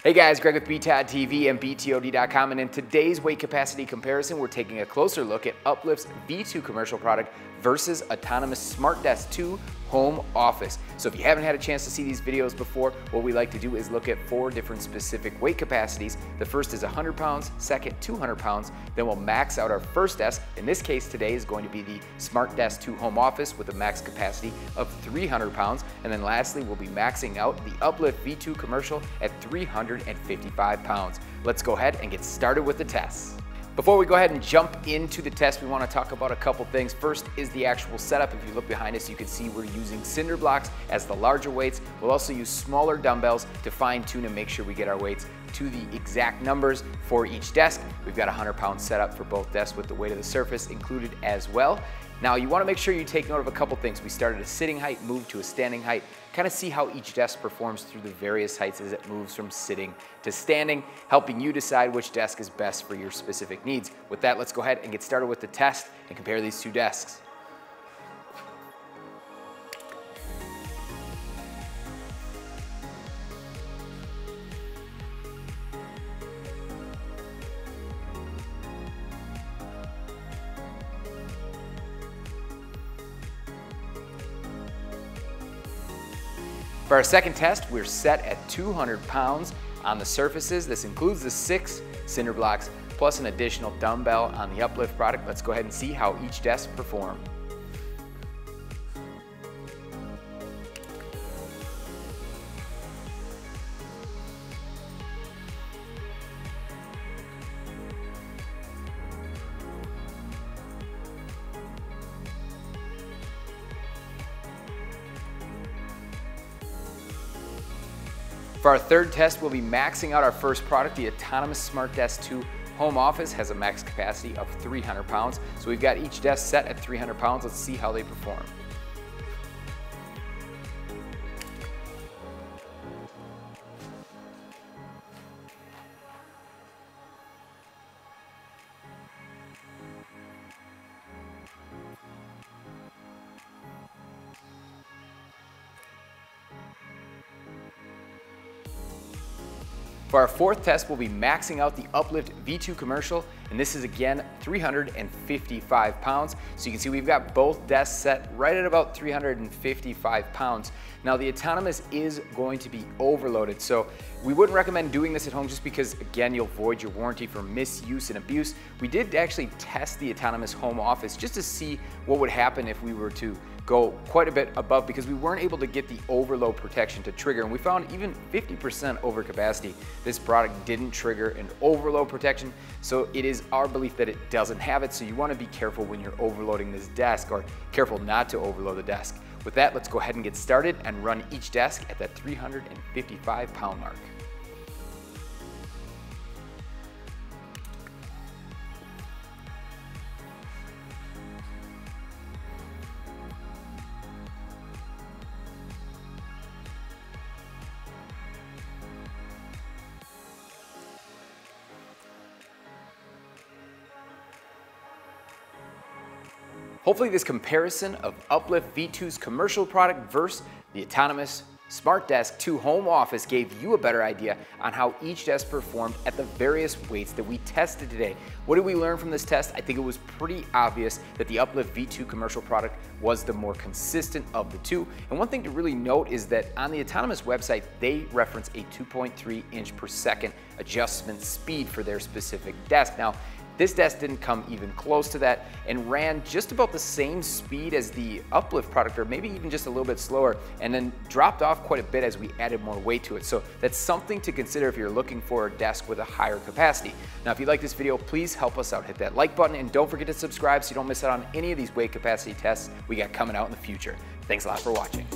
Hey guys, Greg with BTOD TV and BTOD.com, and in today's weight capacity comparison, we're taking a closer look at Uplift's V2 commercial product versus Autonomous SmartDesk 2 Home Office. So if you haven't had a chance to see these videos before, what we like to do is look at 4 different specific weight capacities. The first is 100 pounds, second 200 pounds, then we'll max out our first desk. In this case today is going to be the SmartDesk 2 Home Office with a max capacity of 300 pounds. And then lastly, we'll be maxing out the Uplift V2 commercial at 355 pounds. Let's go ahead and get started with the tests. Before we go ahead and jump into the test, we want to talk about a couple things. First is the actual setup. If you look behind us, you can see we're using cinder blocks as the larger weights. We'll also use smaller dumbbells to fine tune and make sure we get our weights to the exact numbers for each desk. We've got a 100-pound setup for both desks with the weight of the surface included as well. Now you want to make sure you take note of a couple things. We started at a sitting height, moved to a standing height, kind of see how each desk performs through the various heights as it moves from sitting to standing, helping you decide which desk is best for your specific needs. With that, let's go ahead and get started with the test and compare these two desks. For our second test, we're set at 200 pounds on the surfaces. This includes the 6 cinder blocks plus an additional dumbbell on the Uplift product. Let's go ahead and see how each desk perform. For our third test, we'll be maxing out our first product. The Autonomous SmartDesk 2 Home Office has a max capacity of 300 pounds. So we've got each desk set at 300 pounds. Let's see how they perform. For our fourth test, we'll be maxing out the Uplift V2 commercial, and this is again 355 pounds. So you can see we've got both desks set right at about 355 pounds. Now the Autonomous is going to be overloaded, so we wouldn't recommend doing this at home just because, again, you'll void your warranty for misuse and abuse. We did actually test the Autonomous Home Office just to see what would happen if we were to go quite a bit above, because we weren't able to get the overload protection to trigger, and we found even 50% over capacity, this product didn't trigger an overload protection. So it is our belief that it doesn't have it, so you want to be careful when you're overloading this desk, or careful not to overload the desk. With that, let's go ahead and get started and run each desk at that 355 pound mark. Hopefully this comparison of Uplift V2's commercial product versus the Autonomous SmartDesk 2 Home Office gave you a better idea on how each desk performed at the various weights that we tested today. What did we learn from this test? I think it was pretty obvious that the Uplift V2 commercial product was the more consistent of the two. And one thing to really note is that on the Autonomous website, they reference a 2.3 inch per second adjustment speed for their specific desk. Now, this desk didn't come even close to that and ran just about the same speed as the Uplift product, or maybe even just a little bit slower, and then dropped off quite a bit as we added more weight to it. So that's something to consider if you're looking for a desk with a higher capacity. Now, if you like this video, please help us out. Hit that like button and don't forget to subscribe so you don't miss out on any of these weight capacity tests we got coming out in the future. Thanks a lot for watching.